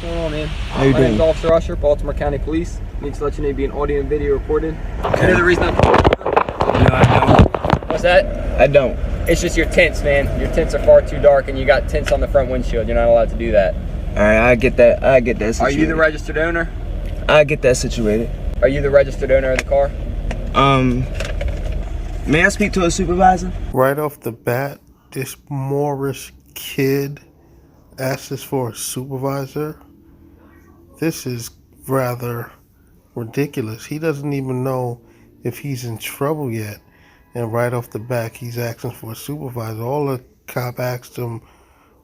going on, man? How you doing? My name's Officer Usher, Baltimore County Police. Need to let you know you're being audio and video recorded. Okay. You know the reason I'm... No, I don't. What's that? I don't. It's just your tints, man. Your tints are far too dark and you got tints on the front windshield. You're not allowed to do that. Alright, I get that. I get that situated. Are you the registered owner? I get that situated. Are you the registered owner of the car? May I speak to a supervisor? Right off the bat, this Moorish kid asks us for a supervisor. This is rather ridiculous. He doesn't even know if he's in trouble yet. And right off the back, he's asking for a supervisor. All the cop asked him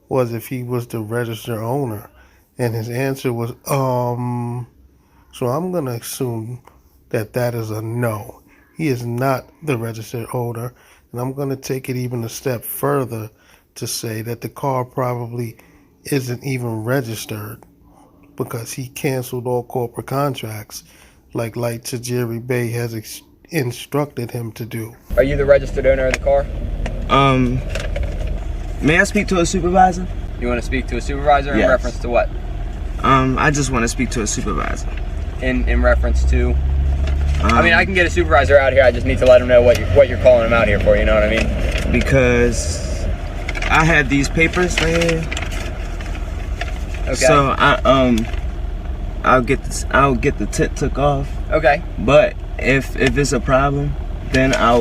was if he was the registered owner. And his answer was, So I'm going to assume that that is a no. He is not the registered owner. And I'm going to take it even a step further to say that the car probably isn't even registered because he canceled all corporate contracts like Light Tajiri Bey has instructed him to do. Are you the registered owner of the car? May I speak to a supervisor? You want to speak to a supervisor in reference to what? I just want to speak to a supervisor. In reference to... I mean, I can get a supervisor out here. I just need to let him know what you're calling him out here for. You know what I mean? Because I have these papers right here. Okay. So I'll get the tint took off. Okay. But if it's a problem, then I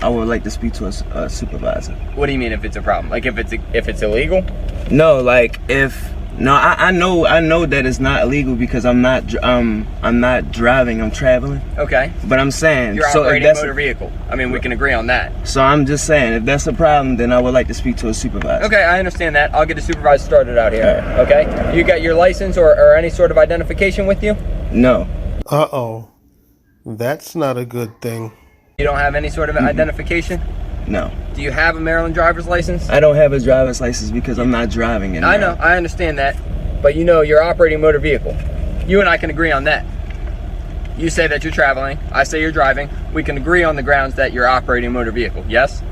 would like to speak to a supervisor. What do you mean if it's a problem? Like if it's illegal? No, like I know that it's not illegal because I'm not driving, I'm traveling. Okay. But I'm saying you're operating a motor vehicle. I mean, we can agree on that. So I'm just saying if that's a problem, then I would like to speak to a supervisor. Okay, I understand that. I'll get a supervisor started out here. Right. Okay. You got your license or any sort of identification with you? No. Uh-oh. That's not a good thing. You don't have any sort of identification? No. Do you have a Maryland driver's license? I don't have a driver's license because I'm not driving in I know, I understand that. But you know you're operating a motor vehicle. You and I can agree on that. You say that you're traveling, I say you're driving. We can agree on the grounds that you're operating a motor vehicle, yes?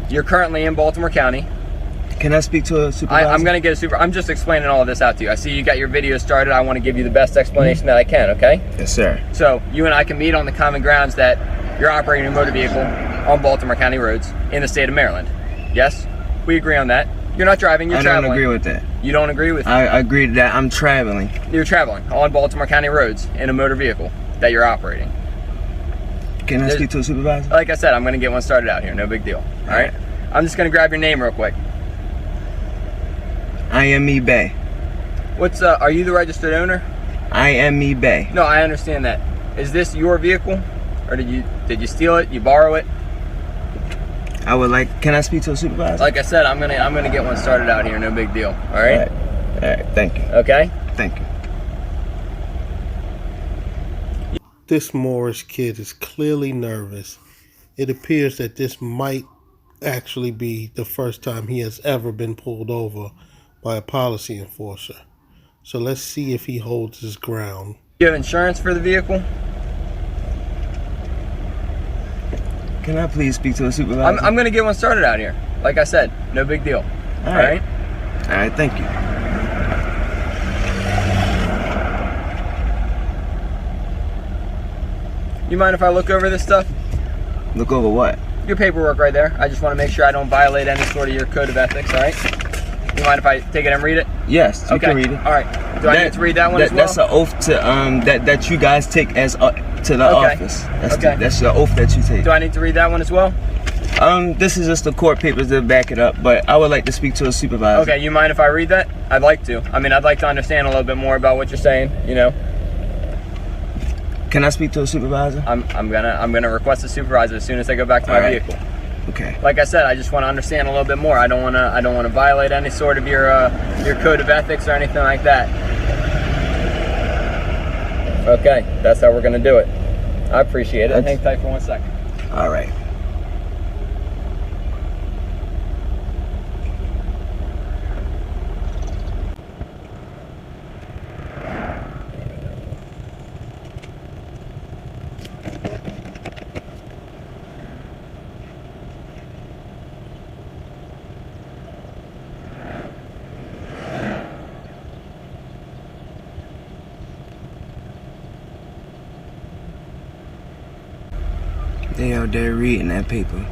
You're currently in Baltimore County. Can I speak to a supervisor? I'm gonna get a super. I'm just explaining all of this out to you. I see you got your video started. I want to give you the best explanation that I can, okay? Yes, sir. So you and I can meet on the common grounds that you're operating a motor vehicle on Baltimore County roads in the state of Maryland. Yes? We agree on that. You're not driving, you're traveling. I don't agree with that. You don't agree with I agree that I'm traveling. You're traveling on Baltimore County roads in a motor vehicle that you're operating. Can I speak to a supervisor? Like I said, I'm gonna get one started out here, no big deal. All right? I'm just gonna grab your name real quick. I am me Bay. What's are you the registered owner? I am me Bay. No, I understand that. Is this your vehicle? Or did you steal it? You borrow it? I would like. Can I speak to a supervisor? Like I said, I'm gonna get one started out here. No big deal. All right. All right. Thank you. Okay. Thank you. This Moorish kid is clearly nervous. It appears that this might actually be the first time he has ever been pulled over by a policy enforcer. So let's see if he holds his ground. You have insurance for the vehicle? Can I please speak to a supervisor? I'm gonna get one started out here. Like I said, no big deal. All right. All right. Thank you. You mind if I look over this stuff? Look over what? Your paperwork right there. I just want to make sure I don't violate any sort of your code of ethics. All right. You mind if I take it and read it? Yes, you can read it. All right. Do I need to read that one as well? That's an oath to that you guys take as to the office. That's the oath that you take. Do I need to read that one as well? This is just the court papers that back it up, but I would like to speak to a supervisor. Okay, you mind if I read that? I'd like to. I mean, I'd like to understand a little bit more about what you're saying, you know. Can I speak to a supervisor? I'm gonna request a supervisor as soon as I go back to my vehicle. Okay. Like I said, I just want to understand a little bit more. I don't want to violate any sort of your code of ethics or anything like that. Okay, that's how we're gonna do it. I appreciate it. Hang tight for 1 second. All right. They out there reading that paper.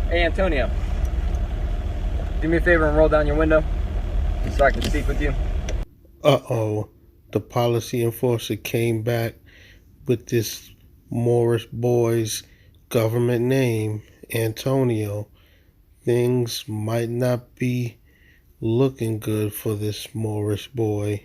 Hey Antonio, do me a favor and roll down your window so I can speak with you. Uh-oh. The policy enforcer came back with this Moorish boy's government name, Antonio. Things might not be looking good for this Moorish boy.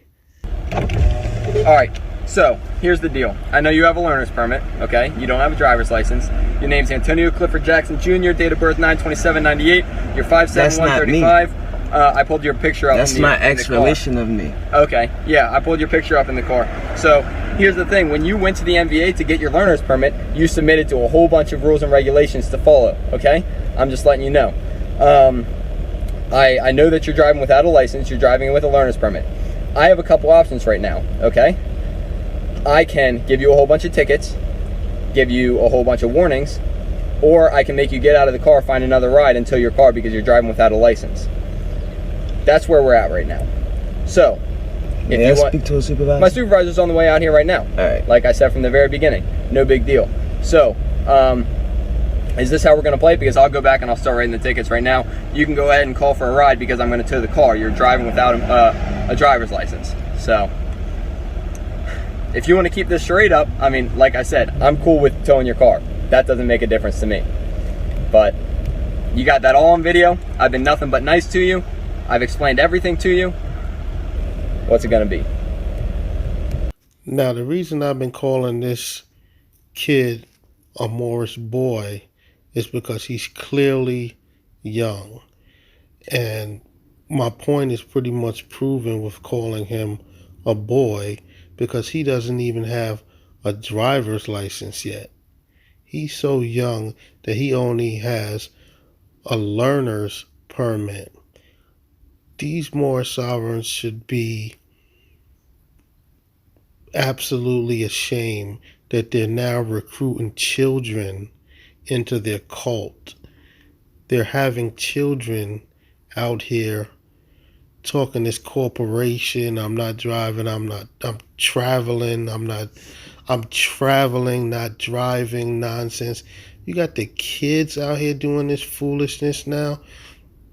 Alright, so here's the deal. I know you have a learner's permit, okay? You don't have a driver's license. Your name's Antonio Clifford Jackson Jr., date of birth 9/27/98. You're 5'7", 135. I pulled your picture up. That's my ex-relation of me. Okay, yeah, I pulled your picture up in the car. So here's the thing. When you went to the MVA to get your learner's permit, you submitted to a whole bunch of rules and regulations to follow, okay? I'm just letting you know. I know that you're driving without a license. You're driving with a learner's permit. I have a couple options right now, okay? I can give you a whole bunch of tickets, give you a whole bunch of warnings, or I can make you get out of the car, find another ride, and tow your car because you're driving without a license. That's where we're at right now. So, if you want, speak to a supervisor? my supervisor's on the way out here right now. All right. Like I said from the very beginning, no big deal. So, is this how we're gonna play it? Because I'll go back and I'll start writing the tickets right now. You can go ahead and call for a ride because I'm gonna tow the car. You're driving without a driver's license. So, if you want to keep this charade up, I mean, like I said, I'm cool with towing your car. That doesn't make a difference to me. But you got that all on video. I've been nothing but nice to you. I've explained everything to you. What's it gonna be? Now, the reason I've been calling this kid a Moorish boy is because he's clearly young. And my point is pretty much proven with calling him a boy because he doesn't even have a driver's license yet. He's so young that he only has a learner's permit. These Moorish sovereigns should be absolutely ashamed that they're now recruiting children into their cult. They're having children out here talking this corporation, I'm traveling, not driving nonsense. You got the kids out here doing this foolishness now.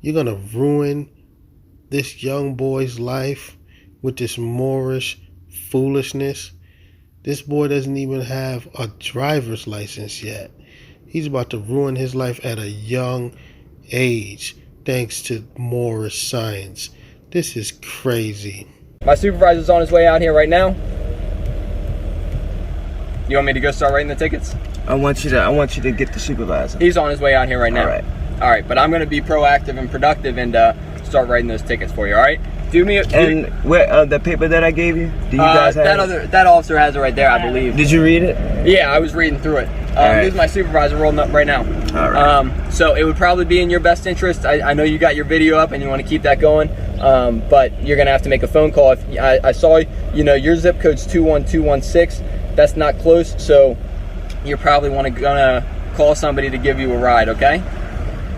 You're gonna ruin this young boy's life with this Moorish foolishness. This boy doesn't even have a driver's license yet. He's about to ruin his life at a young age thanks to Moorish science. This is crazy. My supervisor's on his way out here right now. You want me to go start writing the tickets? I want you to get the supervisor. He's on his way out here right now. All right. All right, but I'm going to be proactive and productive and start writing those tickets for you, all right? And where the paper that I gave you? Do you guys have it? That officer has it right there, I believe. Did you read it? Yeah, I was reading through it. Right. Here's my supervisor rolling up right now. All right. So it would probably be in your best interest. I know you got your video up and you want to keep that going, but you're going to have to make a phone call. If I saw, your zip code's 21216. That's not close, so you probably gonna call somebody to give you a ride, okay?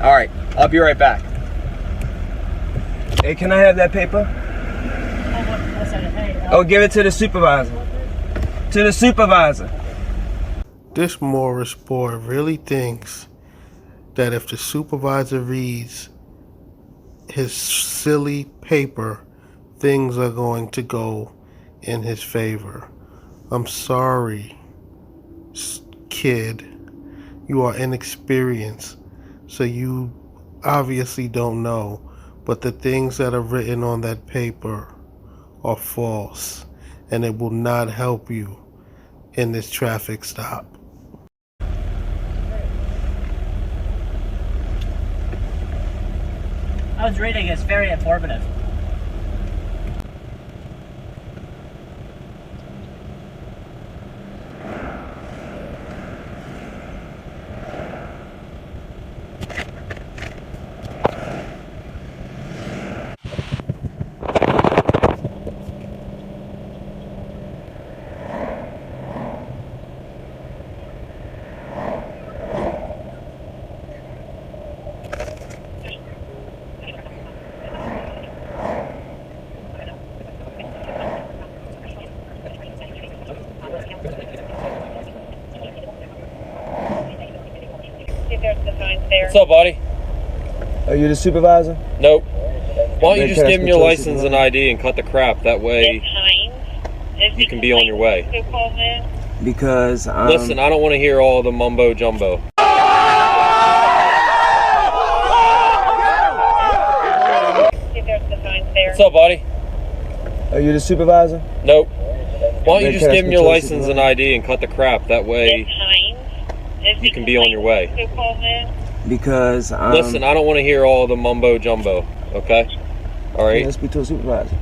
All right, I'll be right back. Hey, can I have that paper? Oh, give it to the supervisor. To the supervisor. This Moorish boy really thinks that if the supervisor reads his silly paper, things are going to go in his favor. I'm sorry, kid. You are inexperienced, so you obviously don't know, but the things that are written on that paper are false, and it will not help you in this traffic stop. I was reading, it's very informative. What's up, buddy? Are you the supervisor? Nope. Why don't you Can just I give him speak your to a license and supervisor? ID and cut the crap? That way you can be on your way. Because Listen, I don't want to hear all the mumbo jumbo. What's up, buddy? are you the supervisor? Nope. Why don't you Can just I give him speak your to a license and supervisor? ID and cut the crap? That way you can be on your way. Because Listen, I don't want to hear all the mumbo jumbo. Okay? All can I right. speak to a supervisor?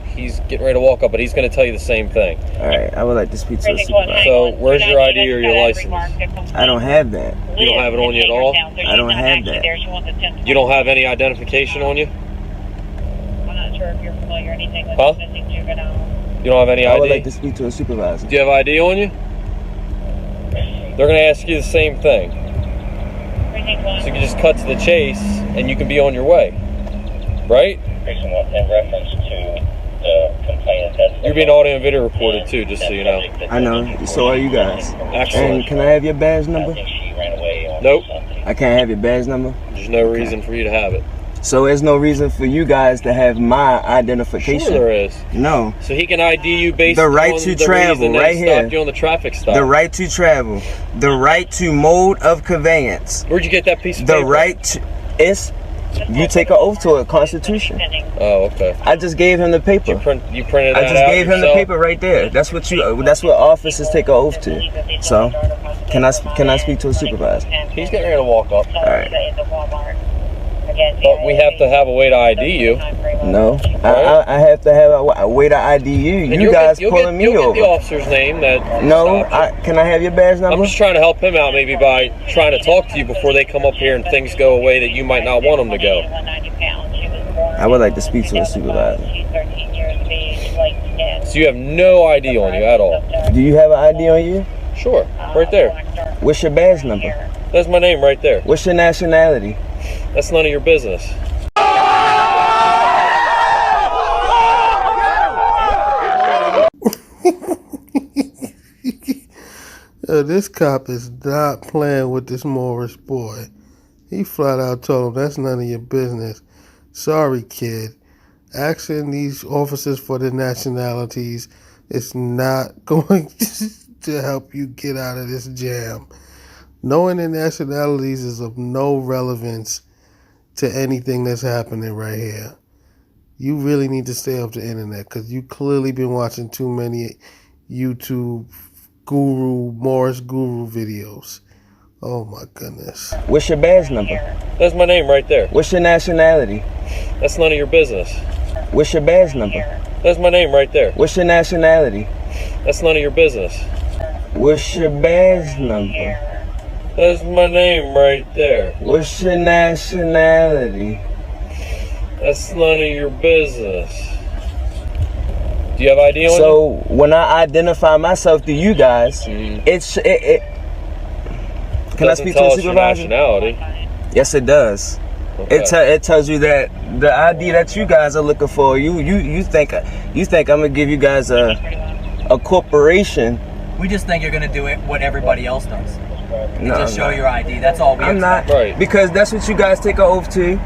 He's getting ready to walk up, but he's going to tell you the same thing. All right, I would like to speak to a supervisor. So, where's your ID or your license? I don't have that. You don't have it on you at all? I don't have that. You don't have any identification on you? I'm not sure if you're familiar or anything with Huh? missing juvenile. You don't have any I would like ID? to speak to a supervisor. Do you have ID on you? They're going to ask you the same thing. So you can just cut to the chase and you can be on your way. Right? In reference to the complainant, that's You're being audio and video recorded too, just so you know. I know. So are you guys. Excellent. And can I have your badge I number? think she ran away on Nope. something. I can't have your badge number. There's no reason for you to have it. So there's no reason for you guys to have my Sure identification. there is. No. So he can ID you based The right on to the travel, reason they right here. stopped you on the traffic stop. The right to travel. The right to mode of conveyance. Where'd you get that piece of The paper? right to, it's, you take an oath to a constitution. Oh, okay. I just gave him the paper. You printed I that just out gave him the yourself? paper right there. That's what officers take an oath to. So, can I speak to a supervisor? He's getting ready to walk up. All right. But we have to have a way to ID you. No, I have to have a way to ID you. And You you'll guys get, pulling me you'll over. get the officer's name that No, stopped you. can I have your badge number? I'm just trying to help him out maybe by trying to talk to you before they come up here and things go away that you might not want them to go. I would like to speak to a supervisor. So you have no ID on you at all. Do you have an ID on you? Sure, right there. What's your badge number? That's my name right there. What's your nationality? That's none of your business. This cop is not playing with this Moorish boy. He flat out told him, that's none of your business. Sorry, kid. Asking these officers for their nationalities is not going to help you get out of this jam. Knowing their nationalities is of no relevance to anything that's happening right here. You really need to stay off the internet because you clearly been watching too many YouTube Moorish guru videos. Oh my goodness. What's your badge number? That's my name right there. What's your nationality? That's none of your business. What's your badge number? That's my name right there. What's your nationality? That's none of your business. What's your badge number? That's my name right there. What's your nationality? That's none of your business. Do you have ID on you? So when I identify myself to you guys, Can I Doesn't speak tell to a us your supervisor? nationality. Yes, it does. Okay. It tells you that the ID that you guys are looking for. You think I'm gonna give you guys a corporation? We just think you're gonna do it what everybody else does. No, Just show I'm your ID. That's all we not. I'm not. expect. Right. Because that's what you guys take an oath to.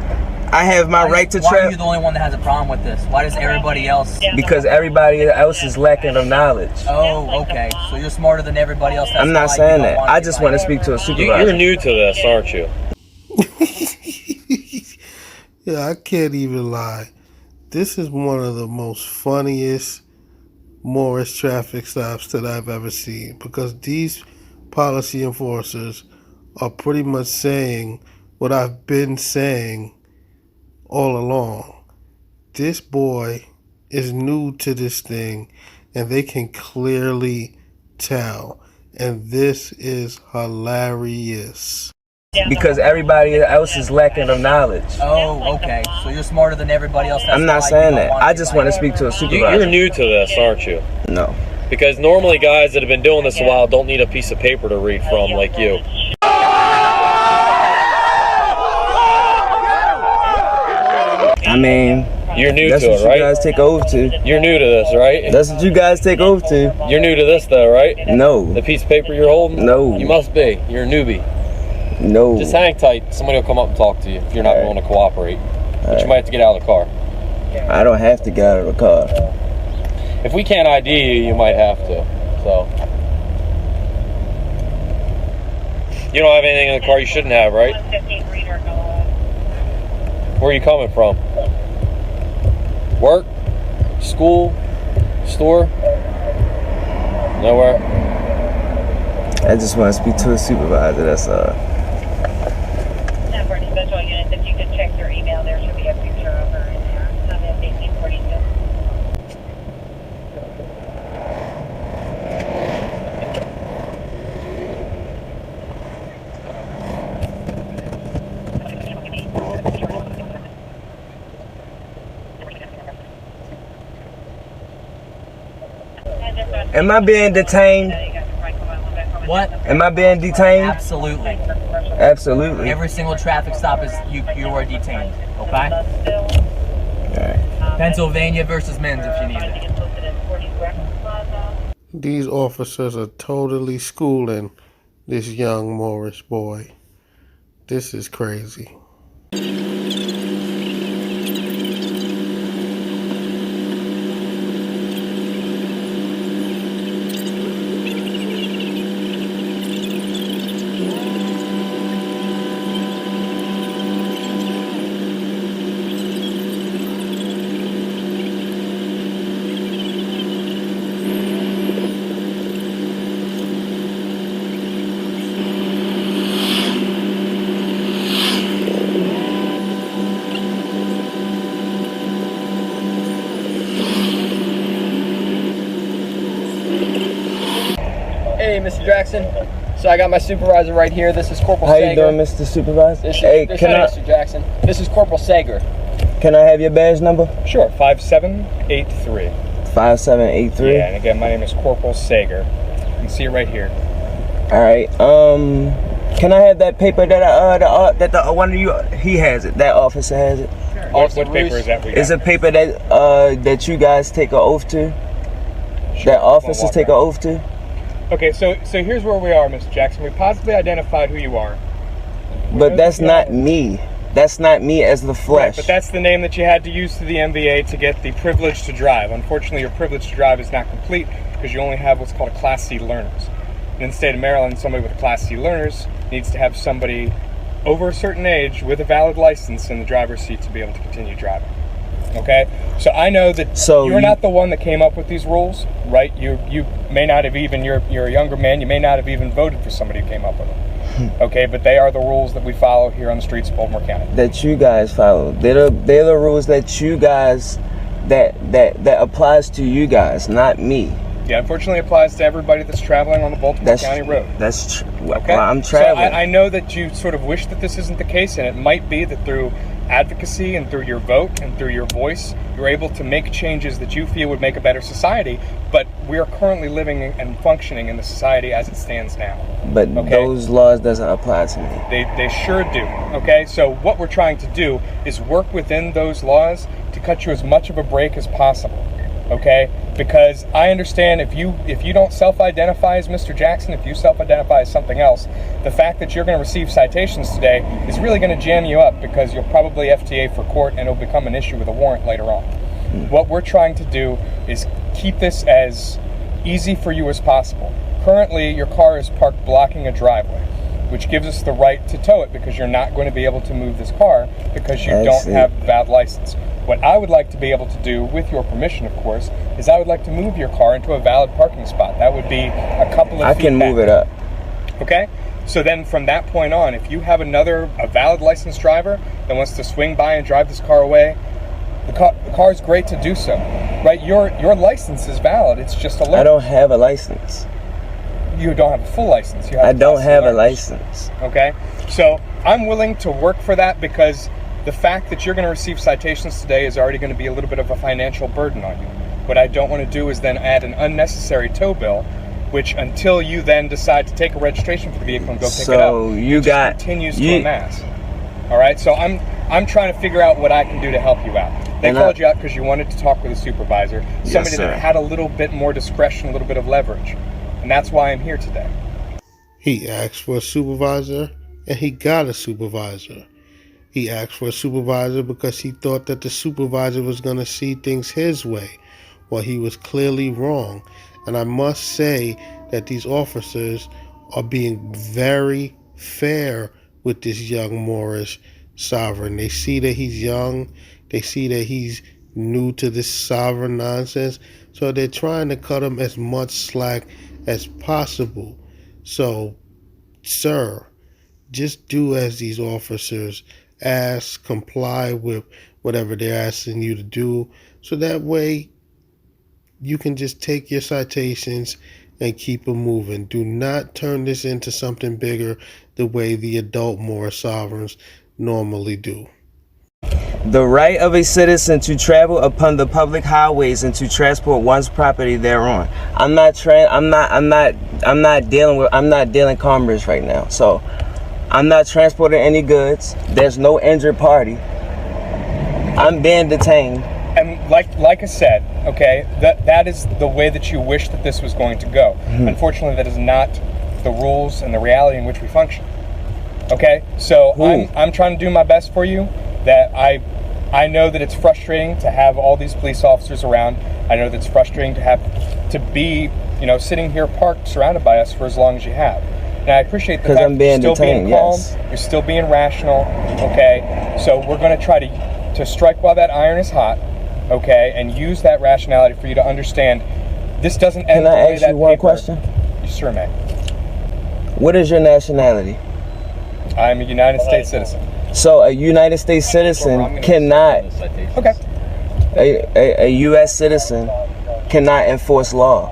I have my right to Why are you travel the only one that has a problem with this? Why does everybody else? because everybody else is lacking of knowledge. Oh, okay. So you're smarter than everybody else. That's I'm not why you saying don't that. want I just want to speak to a You're supervisor. new to this, aren't you? Yeah, I can't even lie. This is one of the most funniest Moorish traffic stops that I've ever seen because these policy enforcers are pretty much saying what I've been saying all along. This boy is new to this thing and they can clearly tell. And this is hilarious. Because everybody else is lacking of knowledge. Oh, okay. So you're smarter than everybody else. That's I'm not why you saying don't that. want I just want to speak to a You're supervisor. new to this, aren't you? No. Because normally guys that have been doing this a while don't need a piece of paper to read from like you. I mean, You're new that's to what it, you right? guys take oath to. You're new to this, right? That's what you guys take oath to. You're new to this though, right? No. The piece of paper you're holding? No. You must be. You're a newbie. No. Just hang tight. Somebody will come up and talk to you if you're not willing to cooperate. But you might have to get out of the car. I don't have to get out of the car. If we can't ID you, you might have to. So. You don't have anything in the car you shouldn't have, right? Where are you coming from? Work? School? Store? Nowhere? I just want to speak to a supervisor, that's all. Now for special units, if you could check your email, there should be a picture of her in there. I'm in 1842. Am I being detained? What? Am I being detained? Absolutely. Absolutely. Every single traffic stop is you are detained. Okay? Alright. Pennsylvania versus Men's if you need it. These officers are totally schooling this young Moorish boy. This is crazy. Hey, Mr. Jackson. So I got my supervisor right here. This is Corporal How Sager. you doing, Mr. Supervisor? This is, Hey, this can is Mr. Jackson. This is Corporal Sager. Can I have your badge number? Sure, 5783. 5783. Yeah, and again, my name is Corporal Sager. You can see it right here. All right. Can I have that paper that the one of you he has it? That officer has it. Sure. Officer What paper Bruce. is that? It's a paper that that you guys take an oath to. Sure. That officers take an oath to. Okay, so here's where we are, Mr. Jackson. We positively identified who you are. But that's not me. That's not me as the Right, flesh. but that's the name that you had to use to the MVA to get the privilege to drive. Unfortunately, your privilege to drive is not complete because you only have what's called a Class C learners. And in the state of Maryland, somebody with a Class C learners needs to have somebody over a certain age with a valid license in the driver's seat to be able to continue driving. Okay? So I know that you're not the one that came up with these rules, right? You may not have even, you're a younger man, you may not have even voted for somebody who came up with them. Okay, but they are the rules that we follow here on the streets of Baltimore County. That you guys follow. They're the rules that you guys that applies to you guys, not me. Yeah, unfortunately, it applies to everybody that's traveling on the Baltimore County road. That's true. Okay, well, I'm traveling. So I know that you sort of wish that this isn't the case, and it might be that through advocacy and through your vote and through your voice, you're able to make changes that you feel would make a better society. But we are currently living and functioning in the society as it stands now. But those laws doesn't apply to me. They sure do. Okay, so what we're trying to do is work within those laws to cut you as much of a break as possible. Okay, because I understand if you don't self-identify as Mr. Jackson, if you self-identify as something else, the fact that you're going to receive citations today is really going to jam you up because you'll probably FTA for court and it'll become an issue with a warrant later on. What we're trying to do is keep this as easy for you as possible. Currently, your car is parked blocking a driveway, which gives us the right to tow it because you're not going to be able to move this car because you don't have a valid license. What I would like to be able to do, with your permission of course, is I would like to move your car into a valid parking spot. That would be a couple of feet I can move it up. Okay? So then from that point on, if you have a valid licensed driver that wants to swing by and drive this car away, the car is great to do so. Right? Your license is valid. It's just a learner. I don't have a license. You don't have a full license. You have I don't have a license. Okay? So I'm willing to work for that because the fact that you're going to receive citations today is already going to be a little bit of a financial burden on you. What I don't want to do is then add an unnecessary tow bill, which until you then decide to take a registration for the vehicle and go pick it up, continues to amass. All right? So I'm trying to figure out what I can do to help you out. They called you out because you wanted to talk with a supervisor, somebody that had a little bit more discretion, a little bit of leverage. And that's why I'm here today. He asked for a supervisor and he got a supervisor. He asked for a supervisor because he thought that the supervisor was going to see things his way. Well, he was clearly wrong. And I must say that these officers are being very fair with this young Moorish sovereign. They see that he's young. They see that he's new to this sovereign nonsense. So they're trying to cut him as much slack as possible. So, sir, just do as these officers ask, comply with whatever they're asking you to do. So that way you can just take your citations and keep them moving. Do not turn this into something bigger the way the adult Moorish sovereigns normally do. The right of a citizen to travel upon the public highways and to transport one's property thereon. I'm not dealing commerce right now. So I'm not transporting any goods. There's no injured party. I'm being detained. And like I said, okay, that is the way that you wish that this was going to go. Mm-hmm. Unfortunately, that is not the rules and the reality in which we function. Okay, so I'm trying to do my best for you. That I know that it's frustrating to have all these police officers around. I know that it's frustrating to be, sitting here parked, surrounded by us for as long as you have. And I appreciate the fact that you're still being calm, yes. You're still being rational. Okay, so we're going to try to strike while that iron is hot. Okay, and use that rationality for you to understand this doesn't end the way that paper. Can I ask you one question? You sure may. What is your nationality? I'm a United States citizen. So a United States citizen cannot. Okay. A U.S. citizen cannot enforce law.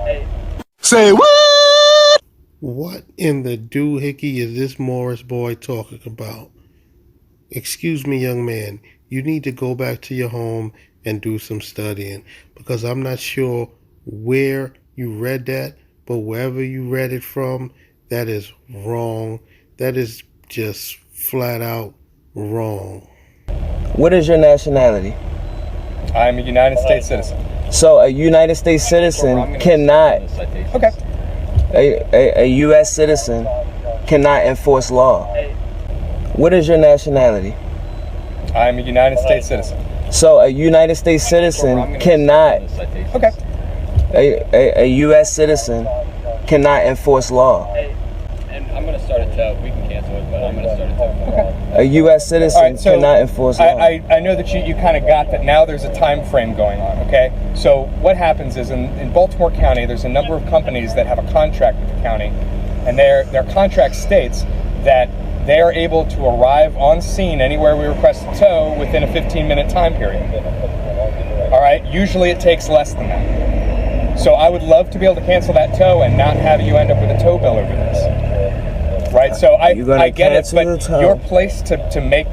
Say what? What in the doohickey is this Moorish boy talking about? Excuse me, young man. You need to go back to your home and do some studying, because I'm not sure where you read that, but wherever you read it from, that is wrong. That is just flat out wrong. What is your nationality? I'm a United States citizen. So a United States citizen cannot. Okay. A U.S. citizen cannot enforce law. What is your nationality? I'm a United States citizen. So a United States citizen cannot. Okay. A U.S. citizen cannot enforce law. And I'm going to start a tow. We can cancel it, but I'm going to start a tow. Okay. A U.S. citizen cannot enforce law. I know that you kind of got that now there's a time frame going on, okay? So what happens is in Baltimore County, there's a number of companies that have a contract with the county, and their contract states that they are able to arrive on scene anywhere we request a tow within a 15-minute time period. All right, usually it takes less than that. So I would love to be able to cancel that tow and not have you end up with a tow bill over this. Right, so I get it, but your place to make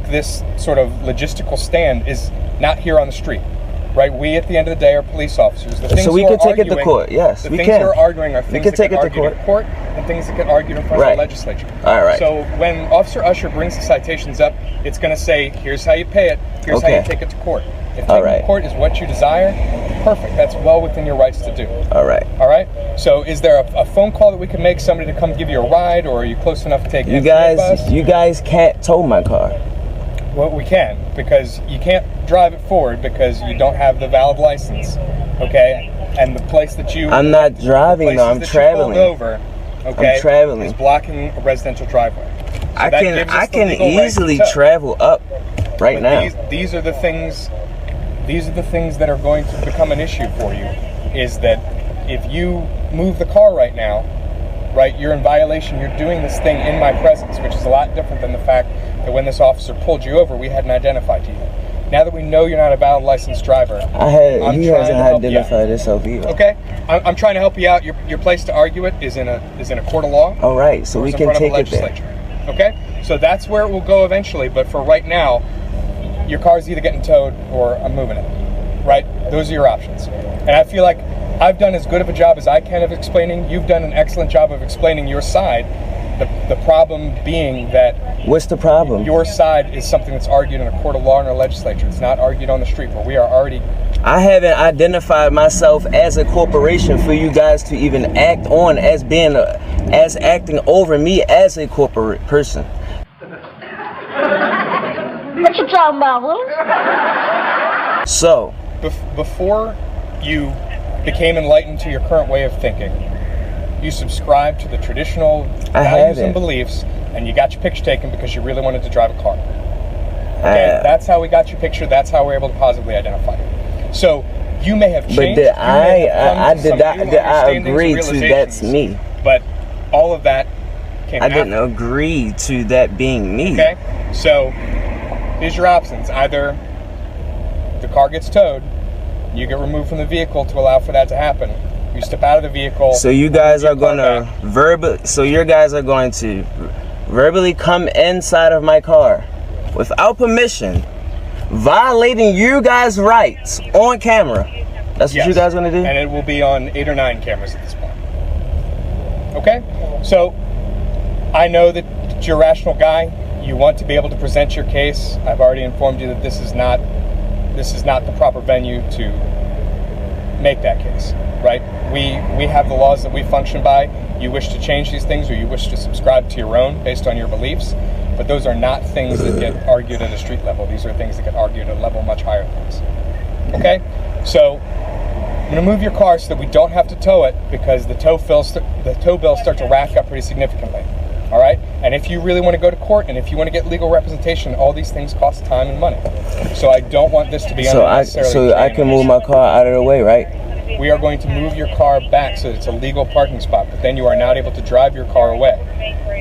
this sort of logistical stand is not here on the street. Right, we at the end of the day are police officers. The things so we can take it to court. Yes, we can. The things we're arguing are things that get argued in court and things that get argued in front of the legislature. All right. So when Officer Usher brings the citations up, it's going to say, "Here's how you pay it. Here's how you take it to court." If taking it to court is what you desire, perfect. That's well within your rights to do. All right. All right. So is there a phone call that we can make, somebody to come give you a ride, or are you close enough to take you guys? You guys can't tow my car. Well, we can, because you can't drive it forward because you don't have the valid license, okay? And the place that you... I'm not driving, though. I'm traveling. Over, okay, I'm traveling. Is blocking a residential driveway. So I can easily travel up right now. These are the things that are going to become an issue for you, is that if you move the car right now, right, you're in violation. You're doing this thing in my presence, which is a lot different than the fact that when this officer pulled you over, we hadn't identified you. Now that we know you're not a valid licensed driver, he hasn't identified himself either. Okay, I'm trying to help you out. Your place to argue it is in a court of law. All right, so we can take it there. Okay, so that's where it will go eventually. But for right now, your car's either getting towed or I'm moving it. Right? Those are your options. And I feel like I've done as good of a job as I can of explaining. You've done an excellent job of explaining your side. The problem being that... What's the problem? Your side is something that's argued in a court of law and a legislature. It's not argued on the street, where we are already I haven't identified myself as a corporation for you guys to even act on as being as acting over me as a corporate person. What you talking about, Willis? So, before you became enlightened to your current way of thinking, you subscribed to the traditional values and beliefs, and you got your picture taken because you really wanted to drive a car. Okay, that's how we got your picture. That's how we're able to positively identify you. So you may have changed. But I agree to that's me. But all of that came after. I didn't agree to that being me. Okay, so here's your options. Either the car gets towed, you get removed from the vehicle to allow for that to happen. You step out of the vehicle. So you guys are going to verbally come inside of my car without permission, violating you guys' rights on camera. That's what you guys want to do? And it will be on 8 or 9 cameras at this point. Okay? So, I know that you're a rational guy. You want to be able to present your case. I've already informed you that this is not the proper venue to make that case, right? We have the laws that we function by. You wish to change these things, or you wish to subscribe to your own based on your beliefs. But those are not things that get argued at a street level. These are things that get argued at a level much higher than this. Okay? So, I'm going to move your car so that we don't have to tow it, because the tow bills start to rack up pretty significantly. All right? And if you really want to go to court, and if you want to get legal representation, all these things cost time and money. So I don't want this to be unnecessarily. So I can move my car out of the way, right? We are going to move your car back so that it's a legal parking spot, but then you are not able to drive your car away.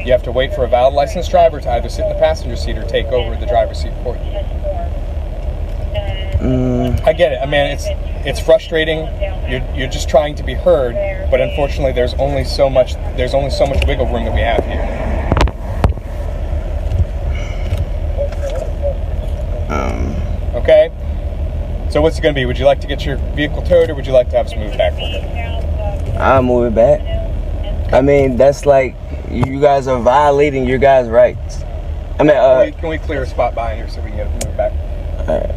You have to wait for a valid licensed driver to either sit in the passenger seat or take over the driver's seat for you. I get it. I mean, it's frustrating. You're just trying to be heard, but unfortunately, there's only so much wiggle room that we have here. Okay. So what's it going to be? Would you like to get your vehicle towed, or would you like to have us move back? I'll move it back. I mean, that's like you guys are violating your guys' rights. I mean, can we clear a spot behind here so we can get it moved back? All right.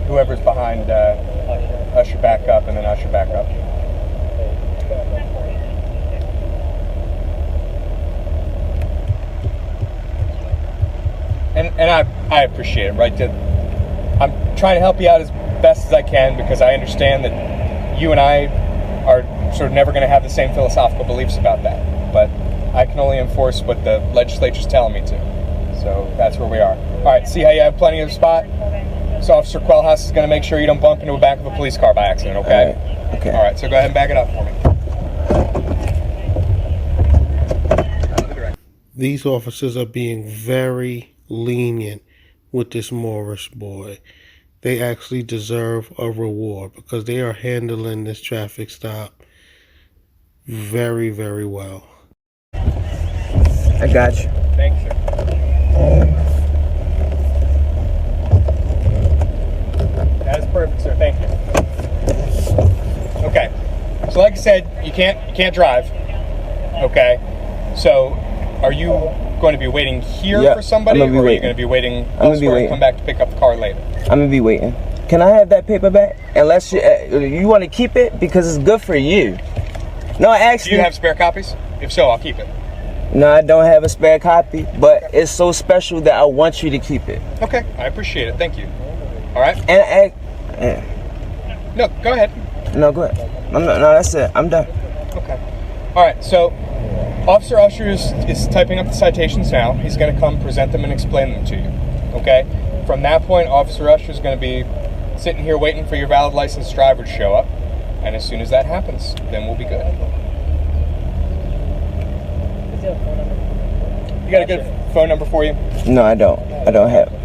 Whoever's behind, usher back up, and then usher back up. And I appreciate it, right? I'm trying to help you out as best as I can, because I understand that you and I are sort of never going to have the same philosophical beliefs about that. But I can only enforce what the legislature's telling me to. So that's where we are. All right, see how you have plenty of spot? So Officer Quellhouse is going to make sure you don't bump into the back of a police car by accident, okay? All right. Okay. All right, so go ahead and back it up for me. These officers are being very lenient with this Moorish boy. They actually deserve a reward, because they are handling this traffic stop very, very well. I got you. Thanks, sir. That is perfect, sir. Thank you. Okay. So like I said, you can't drive. Okay. So are you going to be waiting here for somebody, or are you going to be waiting elsewhere and come back to pick up the car later? I'm going to be waiting. Can I have that paper back? Unless you want to keep it, because it's good for you. No, actually. Do you have spare copies? If so, I'll keep it. No, I don't have a spare copy, but it's so special that I want you to keep it. Okay, I appreciate it. Thank you. All right. No, go ahead. No, go ahead. No, that's it. I'm done. Okay. All right. So, Officer Usher is typing up the citations now. He's going to come present them and explain them to you. Okay. From that point, Officer Usher is going to be sitting here waiting for your valid licensed driver to show up, and as soon as that happens, then we'll be good. You got a good phone number for you? No, I don't. I don't have it.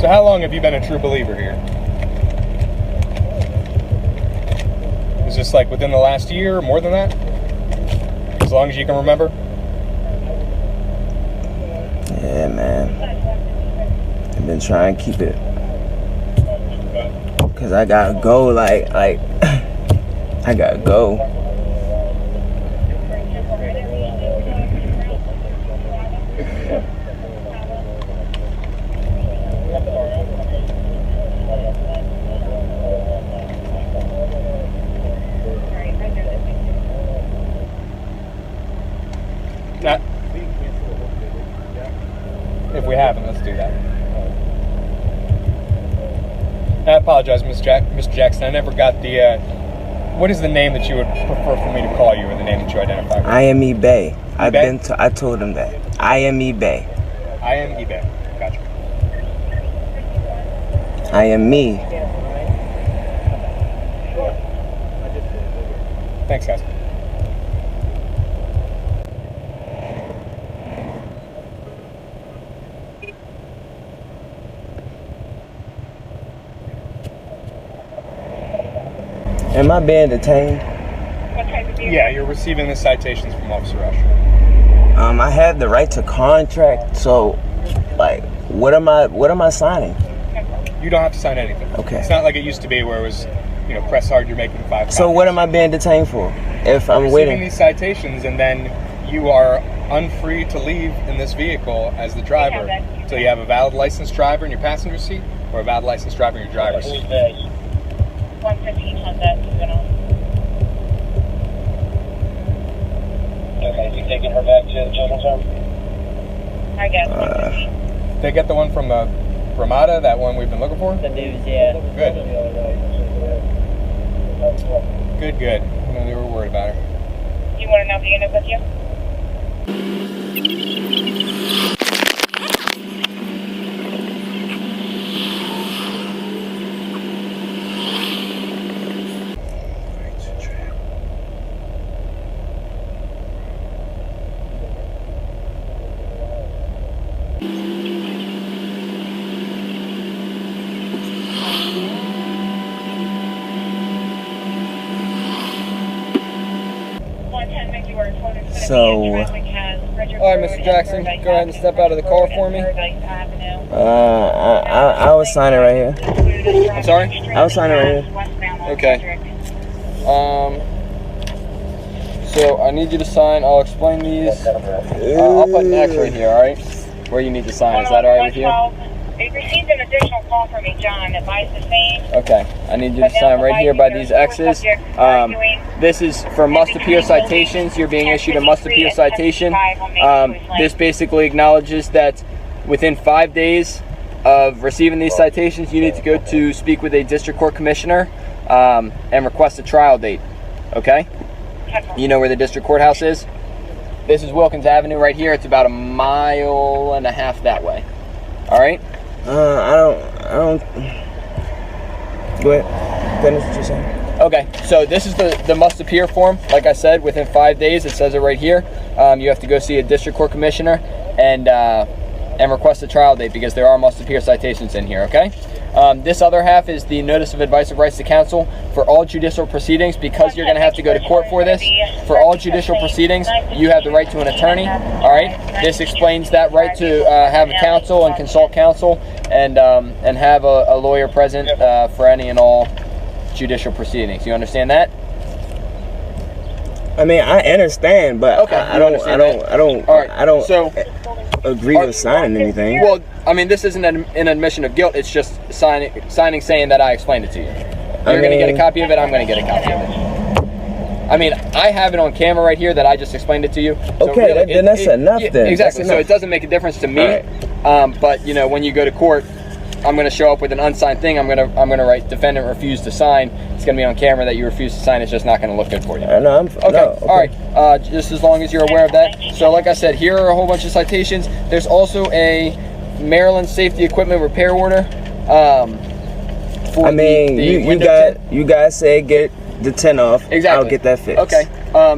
So how long have you been a true believer here? Is this like within the last year or more than that? As long as you can remember? Yeah, man. I've been trying to keep it. Because I gotta go, like, I gotta go. Mr. Jackson, I never got the, what is the name that you would prefer for me to call you, or the name that you identify with? I am eBay. eBay? I told him that. I am eBay. I am eBay. Gotcha. I am me. Thanks, guys. Am I being detained? Yeah, you're receiving the citations from Officer Rush. I have the right to contract, so like what am I signing? You don't have to sign anything. Okay. It's not like it used to be where it was, you know, press hard, you're making 5 copies. So what am I being detained for? If I'm receiving waiting these citations, and then you are unfree to leave in this vehicle as the driver until you have a valid licensed driver in your passenger seat or a valid licensed driver in your driver's seat. 115 on that, Okay, you taking her back to the children's home? I guess 115. They get the one from Ramada, that one we've been looking for? The news, yeah. Good. Good. I know they were worried about her. You want to know the unit with you? So, all right, Mr. Jackson, go ahead and step out of the car for me. I was signing right here. I'm sorry? I was signing right here. Okay. So I need you to sign. I'll explain these. I'll put an X right here, all right? Where you need to sign. Is that all right with you? They received an additional call from me, John, that lies the same. Okay. I need you to sign right here by these X's. This is for must appear citations. You're being issued a must appear citation. This basically acknowledges that within 5 days of receiving these citations, you need to go to speak with a district court commissioner and request a trial date. Okay? You know where the district courthouse is? This is Wilkins Avenue right here. It's about 1.5 miles that way. All right? I don't. Go ahead. Finish what you're saying. Okay, so this is the must appear form. Like I said, within 5 days, it says it right here. You have to go see a district court commissioner and request a trial date because there are must appear citations in here. Okay. This other half is the notice of advice of rights to counsel for all judicial proceedings. Because you're going to have to go to court for this, for all judicial proceedings, you have the right to an attorney. All right. This explains that right to have a counsel and consult counsel and have a lawyer present for any and all judicial proceedings. You understand that? I mean, I understand, but okay, I don't agree with signing anything. Well, I mean, this isn't an admission of guilt. It's just signing saying that I explained it to you. You're going to get a copy of it. I'm going to get a copy of it. I mean, I have it on camera right here that I just explained it to you. So okay, really, then that's enough then. Exactly. That's so enough. it doesn't make a difference to me. Right. But, you know, when you go to court, I'm going to show up with an unsigned thing. I'm going to write defendant refused to sign. It's going to be on camera that you refuse to sign. It's just not going to look good for you. No, okay. All right. Just as long as you're aware of that. So like I said, here are a whole bunch of citations. There's also a Maryland safety equipment repair order. For you guys said get the tint off. Exactly. I'll get that fixed. Okay.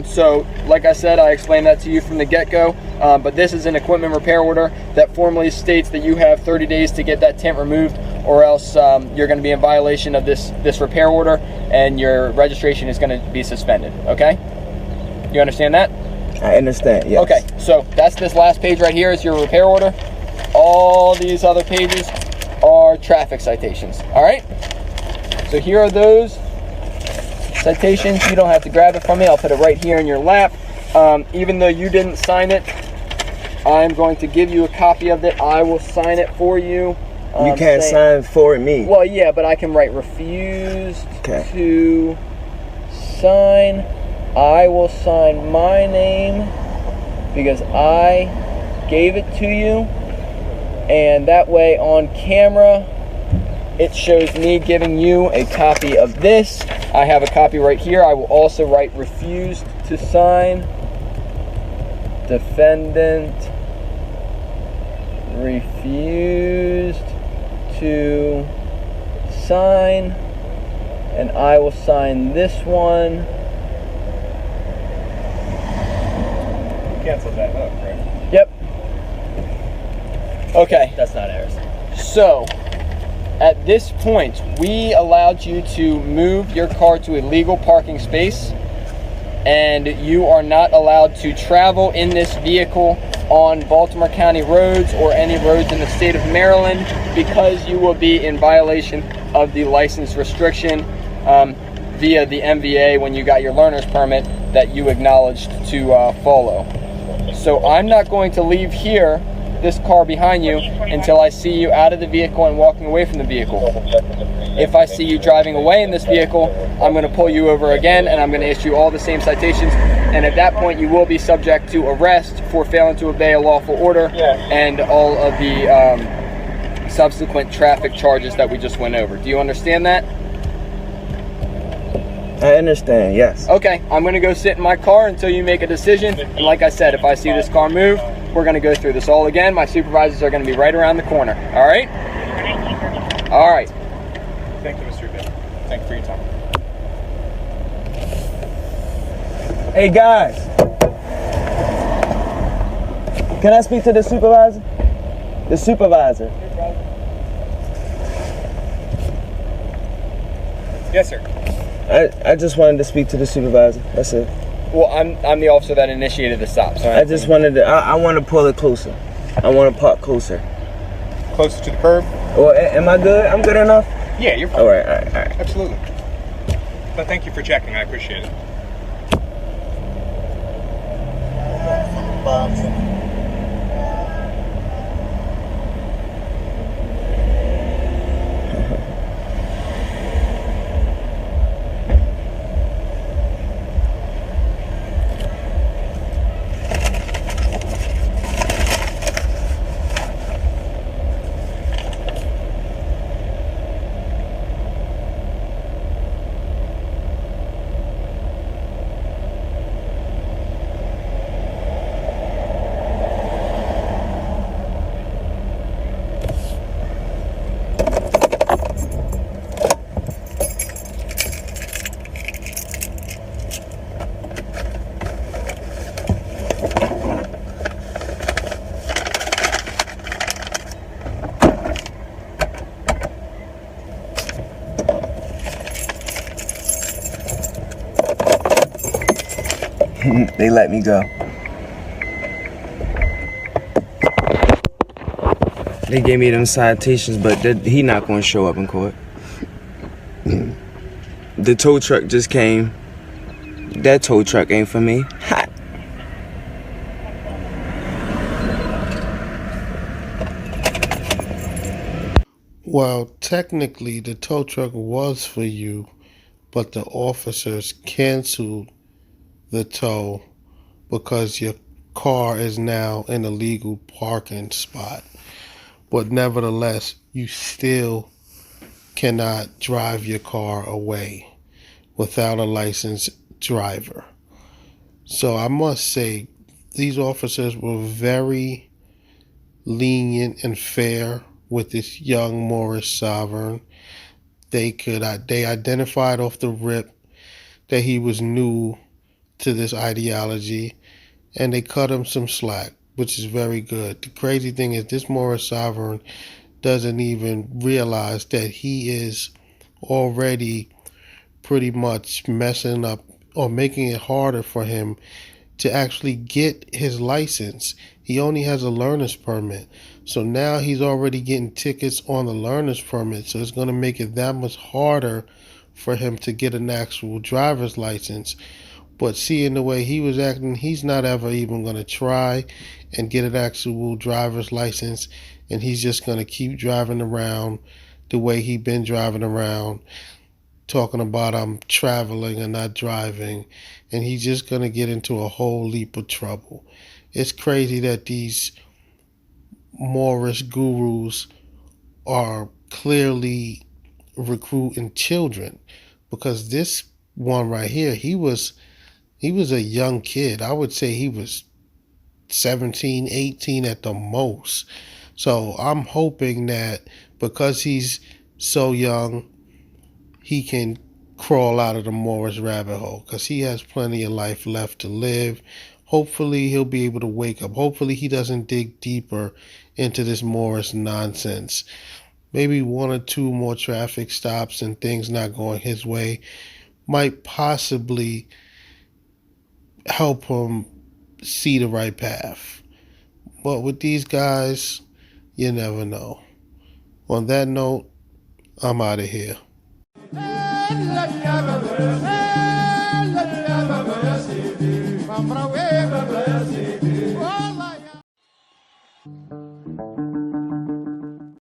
So like I said, I explained that to you from the get-go. But this is an equipment repair order that formally states that you have 30 days to get that tint removed, or else you're going to be in violation of this repair order, and your registration is going to be suspended. Okay? You understand that? I understand. Yes. Okay. So that's this last page right here is your repair order. All these other pages are traffic citations. All right? So here are those citations. You don't have to grab it from me. I'll put it right here in your lap. Even though you didn't sign it, I'm going to give you a copy of it. I will sign it for you. You can't sign for me. Well, yeah, but I can write refused to sign. I will sign my name because I gave it to you. And that way on camera, it shows me giving you a copy of this. I have a copy right here. I will also write refused to sign. Defendant refused to sign. And I will sign this one. Cancel that up, right? Yep. Okay. That's not ours. So, at this point, we allowed you to move your car to a legal parking space, and you are not allowed to travel in this vehicle on Baltimore County roads or any roads in the state of Maryland, because you will be in violation of the license restriction via the MVA when you got your learner's permit that you acknowledged to follow. So I'm not going to leave here, this car behind you, until I see you out of the vehicle and walking away from the vehicle. If I see you driving away in this vehicle, I'm going to pull you over again, and I'm going to issue all the same citations. And at that point, you will be subject to arrest for failing to obey a lawful order and all of the subsequent traffic charges that we just went over. Do you understand that? I understand, yes. Okay, I'm going to go sit in my car until you make a decision. And like I said, if I see this car move, we're going to go through this all again. My supervisors are going to be right around the corner. All right? All right. Thank you, Mr. Bill. Thank you for your time. Hey guys, can I speak to the supervisor? The supervisor. Yes, sir. I just wanted to speak to the supervisor. That's it. Well, I'm the officer that initiated the stop. So I just wanted to. I want to pull it closer. I want to park closer. Closer to the curb? Well, am I good? I'm good enough. Yeah, you're fine. All right. Absolutely. But thank you for checking. I appreciate it. They let me go. They gave me them citations, but he not going to show up in court. The tow truck just came. That tow truck ain't for me. Hot. Well, technically, the tow truck was for you, but the officers canceled the tow because your car is now in a legal parking spot. But nevertheless, you still cannot drive your car away without a licensed driver. So I must say, these officers were very lenient and fair with this young Moorish sovereign. They identified off the rip that he was new to this ideology, and they cut him some slack, which is very good. The crazy thing is this Moorish sovereign doesn't even realize that he is already pretty much messing up or making it harder for him to actually get his license. He only has a learner's permit. So now he's already getting tickets on the learner's permit. So it's going to make it that much harder for him to get an actual driver's license. But seeing the way he was acting, he's not ever even going to try and get an actual driver's license. And he's just going to keep driving around the way he's been driving around, talking about I'm traveling and not driving. And he's just going to get into a whole heap of trouble. It's crazy that these Moorish gurus are clearly recruiting children, because this one right here, he was a young kid. I would say he was 17, 18 at the most. So I'm hoping that because he's so young, he can crawl out of the Moorish rabbit hole, because he has plenty of life left to live. Hopefully he'll be able to wake up. Hopefully he doesn't dig deeper into this Moorish nonsense. Maybe 1 or 2 more traffic stops and things not going his way might possibly help him see the right path. But with these guys, you never know. On that note, I'm out of here.